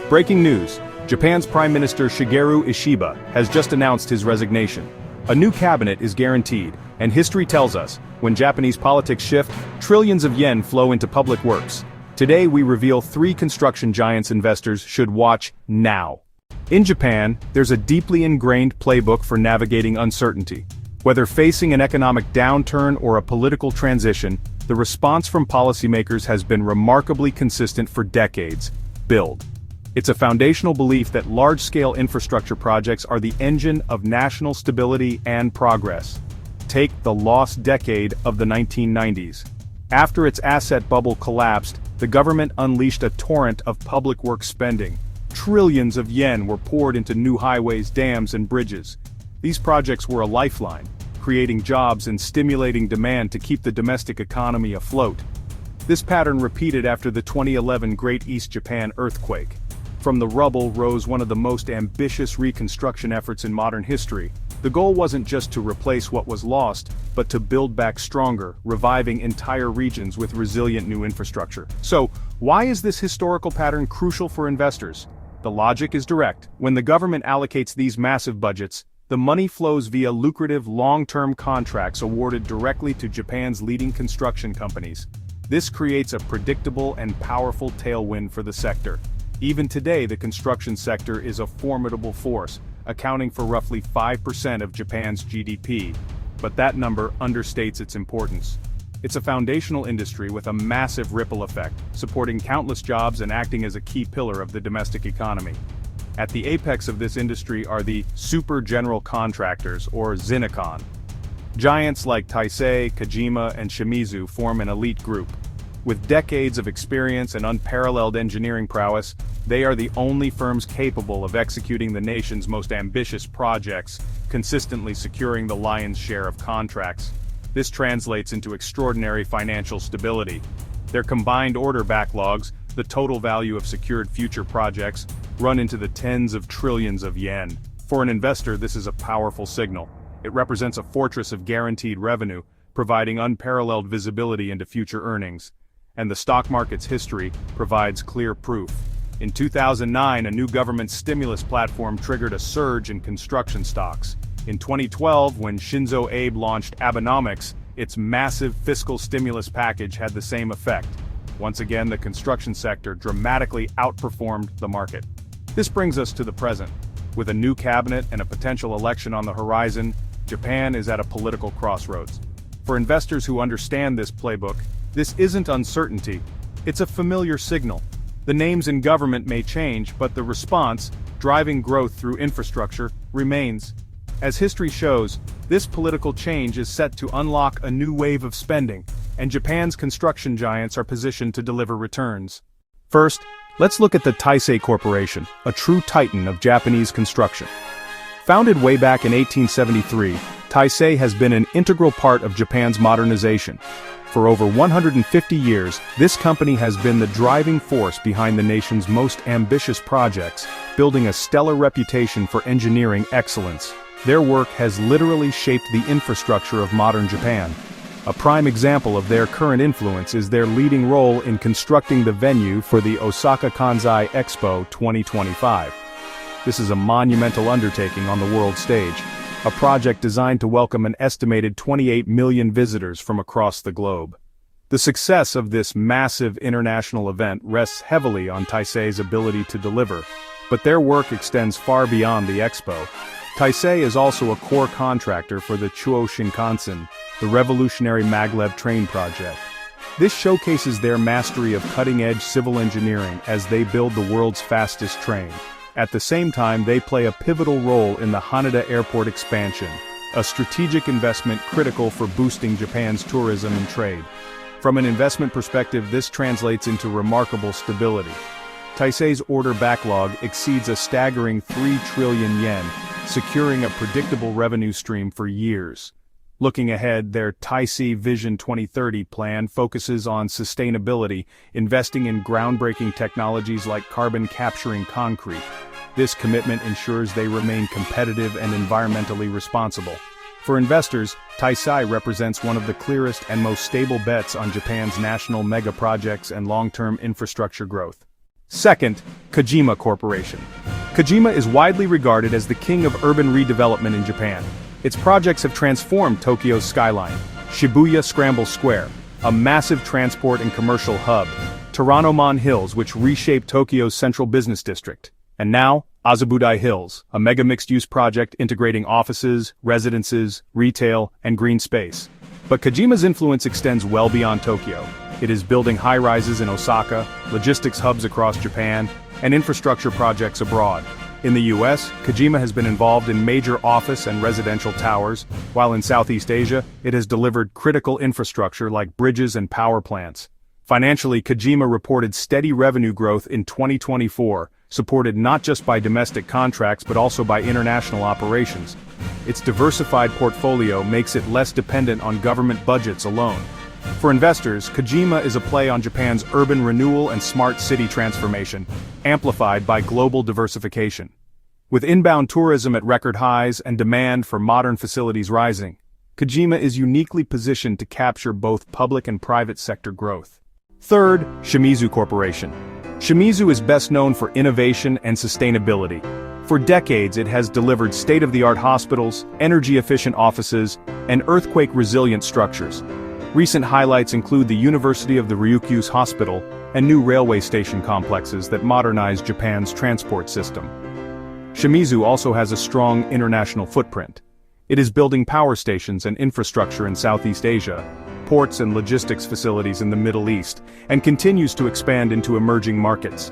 Breaking news. Japan's Prime Minister Shigeru Ishiba has just announced his resignation. A new cabinet is guaranteed, and history tells us, when Japanese politics shift, trillions of yen flow into public works. Today we reveal 3 construction giants investors should watch now. In Japan, there's a deeply ingrained playbook for navigating uncertainty. Whether facing an economic downturn or a political transition, the response from policymakers has been remarkably consistent for decades: build. It's a foundational belief that large-scale infrastructure projects are the engine of national stability and progress. Take the lost decade of the 1990s. After its asset bubble collapsed, the government unleashed a torrent of public works spending. Trillions of yen were poured into new highways, dams, and bridges. These projects were a lifeline, creating jobs and stimulating demand to keep the domestic economy afloat. This pattern repeated after the 2011 Great East Japan earthquake. From the rubble rose one of the most ambitious reconstruction efforts in modern history. The goal wasn't just to replace what was lost, but to build back stronger, reviving entire regions with resilient new infrastructure. So, why is this historical pattern crucial for investors? The logic is direct. When the government allocates these massive budgets, the money flows via lucrative long-term contracts awarded directly to Japan's leading construction companies. This creates a predictable and powerful tailwind for the sector. Even today, the construction sector is a formidable force, accounting for roughly 5% of Japan's GDP. But that number understates its importance. It's a foundational industry with a massive ripple effect, supporting countless jobs and acting as a key pillar of the domestic economy. At the apex of this industry are the super general contractors, or Zinekon. Giants like Taisei, Kajima, and Shimizu form an elite group. With decades of experience and unparalleled engineering prowess, they are the only firms capable of executing the nation's most ambitious projects, consistently securing the lion's share of contracts. This translates into extraordinary financial stability. Their combined order backlogs, the total value of secured future projects, run into the tens of trillions of yen. For an investor, this is a powerful signal. It represents a fortress of guaranteed revenue, providing unparalleled visibility into future earnings. And the stock market's history provides clear proof. In 2009, a new government stimulus platform triggered a surge in construction stocks. In 2012, when Shinzo Abe launched Abenomics, its massive fiscal stimulus package had the same effect. Once again, the construction sector dramatically outperformed the market. This brings us to the present. With a new cabinet and a potential election on the horizon, Japan is at a political crossroads. For investors who understand this playbook, this isn't uncertainty, it's a familiar signal. The names in government may change, but the response, driving growth through infrastructure, remains. As history shows, this political change is set to unlock a new wave of spending, and Japan's construction giants are positioned to deliver returns. First, let's look at the Taisei Corporation, a true titan of Japanese construction. Founded way back in 1873, Taisei has been an integral part of Japan's modernization. For over 150 years, this company has been the driving force behind the nation's most ambitious projects, building a stellar reputation for engineering excellence. Their work has literally shaped the infrastructure of modern Japan. A prime example of their current influence is their leading role in constructing the venue for the Osaka Expo 2025. This is a monumental undertaking on the world stage, a project designed to welcome an estimated 28 million visitors from across the globe. The success of this massive international event rests heavily on Taisei's ability to deliver, but their work extends far beyond the expo. Taisei is also a core contractor for the Chuo Shinkansen, the revolutionary Maglev train project. This showcases their mastery of cutting-edge civil engineering as they build the world's fastest train. At the same time, they play a pivotal role in the Haneda Airport expansion, a strategic investment critical for boosting Japan's tourism and trade. From an investment perspective, this translates into remarkable stability. Taisei's order backlog exceeds a staggering 3 trillion yen, securing a predictable revenue stream for years. Looking ahead, their Taisei Vision 2030 plan focuses on sustainability, investing in groundbreaking technologies like carbon-capturing concrete. This commitment ensures they remain competitive and environmentally responsible. For investors, Taisei represents one of the clearest and most stable bets on Japan's national mega projects and long-term infrastructure growth. Second, Kajima Corporation. Kajima is widely regarded as the king of urban redevelopment in Japan. Its projects have transformed Tokyo's skyline. Shibuya Scramble Square, a massive transport and commercial hub. Toranomon Hills, which reshaped Tokyo's central business district. And now, Azabudai Hills, a mega mixed-use project integrating offices, residences, retail, and green space. But Kajima's influence extends well beyond Tokyo. It is building high-rises in Osaka, logistics hubs across Japan, and infrastructure projects abroad. In the US, Kajima has been involved in major office and residential towers, while in Southeast Asia, it has delivered critical infrastructure like bridges and power plants. Financially, Kajima reported steady revenue growth in 2024, supported not just by domestic contracts but also by international operations. Its diversified portfolio makes it less dependent on government budgets alone. For investors, Kajima is a play on Japan's urban renewal and smart city transformation, amplified by global diversification. With inbound tourism at record highs and demand for modern facilities rising, Kajima is uniquely positioned to capture both public and private sector growth. Third, Shimizu Corporation. Shimizu is best known for innovation and sustainability. For decades it has delivered state-of-the-art hospitals, energy-efficient offices, and earthquake-resilient structures. Recent highlights include the University of the Ryukyu's Hospital and new railway station complexes that modernize Japan's transport system. Shimizu also has a strong international footprint. It is building power stations and infrastructure in Southeast Asia, ports and logistics facilities in the Middle East, and continues to expand into emerging markets.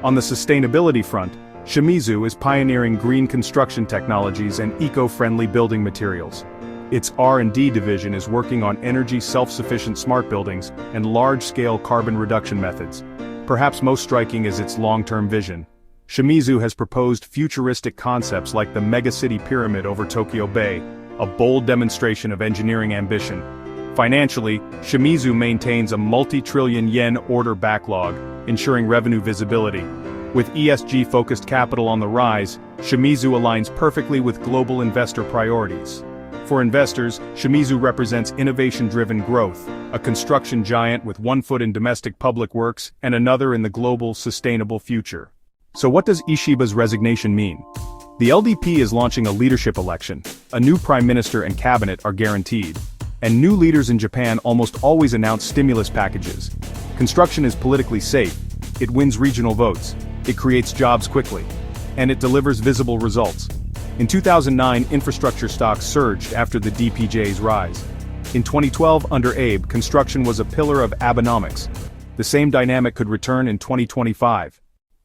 On the sustainability front, Shimizu is pioneering green construction technologies and eco-friendly building materials. Its R&D division is working on energy self-sufficient smart buildings and large-scale carbon reduction methods. Perhaps most striking is its long-term vision. Shimizu has proposed futuristic concepts like the megacity pyramid over Tokyo Bay, a bold demonstration of engineering ambition. Financially, Shimizu maintains a multi-trillion yen order backlog, ensuring revenue visibility. With ESG-focused capital on the rise, Shimizu aligns perfectly with global investor priorities. For investors, Shimizu represents innovation-driven growth, a construction giant with one foot in domestic public works and another in the global sustainable future. So what does Ishiba's resignation mean? The LDP is launching a leadership election. A new prime minister and cabinet are guaranteed. And new leaders in Japan almost always announce stimulus packages. Construction is politically safe. It wins regional votes. It creates jobs quickly. And it delivers visible results. In 2009, infrastructure stocks surged after the DPJ's rise. In 2012, under Abe, construction was a pillar of Abenomics. The same dynamic could return in 2025.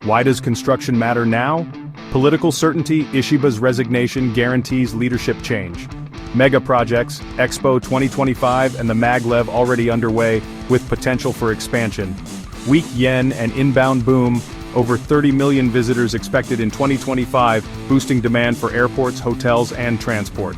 Why does construction matter now? Political certainty. Ishiba's resignation guarantees leadership change. Mega projects, Expo 2025 and the Maglev already underway, with potential for expansion. Weak yen and inbound boom, over 30 million visitors expected in 2025, boosting demand for airports, hotels, and transport.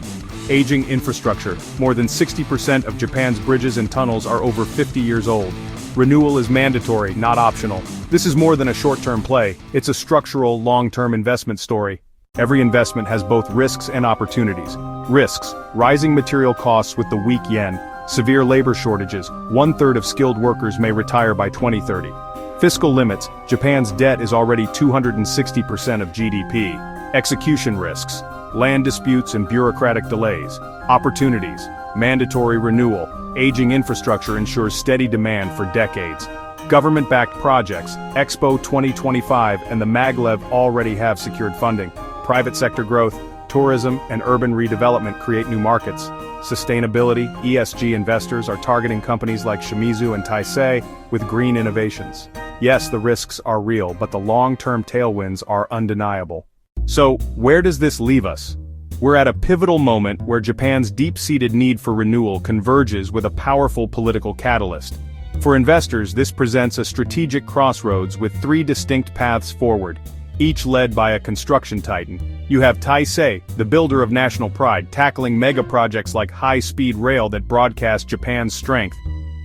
Aging infrastructure, more than 60% of Japan's bridges and tunnels are over 50 years old. Renewal is mandatory, not optional. This is more than a short-term play, it's a structural, long-term investment story. Every investment has both risks and opportunities. Risks: rising material costs with the weak yen, severe labor shortages, one-third of skilled workers may retire by 2030. Fiscal limits: Japan's debt is already 260% of GDP. Execution risks: land disputes and bureaucratic delays. Opportunities: mandatory renewal, aging infrastructure ensures steady demand for decades. Government-backed projects, Expo 2025 and the Maglev already have secured funding. Private sector growth, tourism, and urban redevelopment create new markets. Sustainability, ESG investors are targeting companies like Shimizu and Taisei with green innovations. Yes, the risks are real, but the long-term tailwinds are undeniable. So, where does this leave us? We're at a pivotal moment where Japan's deep-seated need for renewal converges with a powerful political catalyst. For investors, this presents a strategic crossroads with three distinct paths forward, each led by a construction titan. You have Taisei, the builder of national pride, tackling mega projects like high-speed rail that broadcast Japan's strength.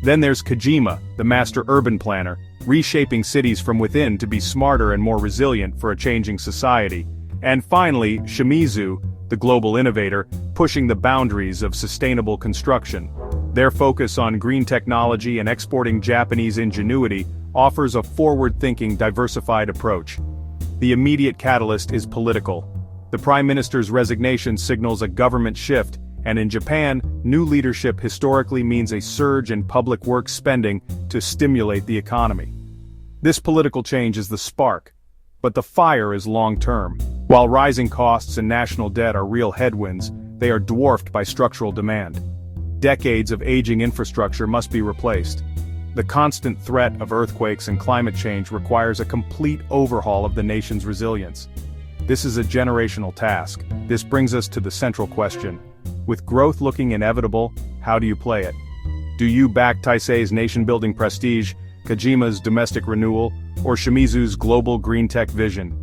Then there's Kajima, the master urban planner, reshaping cities from within to be smarter and more resilient for a changing society. And finally, Shimizu, the global innovator, pushing the boundaries of sustainable construction. Their focus on green technology and exporting Japanese ingenuity offers a forward-thinking, diversified approach. The immediate catalyst is political. The Prime Minister's resignation signals a government shift, and in Japan, new leadership historically means a surge in public works spending to stimulate the economy. This political change is the spark, but the fire is long-term. While rising costs and national debt are real headwinds, they are dwarfed by structural demand. Decades of aging infrastructure must be replaced. The constant threat of earthquakes and climate change requires a complete overhaul of the nation's resilience. This is a generational task. This brings us to the central question. With growth looking inevitable, how do you play it? Do you back Taisei's nation-building prestige, Kajima's domestic renewal, or Shimizu's global green tech vision?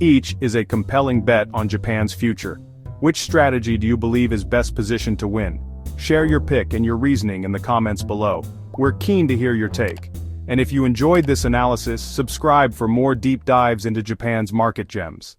Each is a compelling bet on Japan's future. Which strategy do you believe is best positioned to win? Share your pick and your reasoning in the comments below. We're keen to hear your take. And if you enjoyed this analysis, subscribe for more deep dives into Japan's market gems.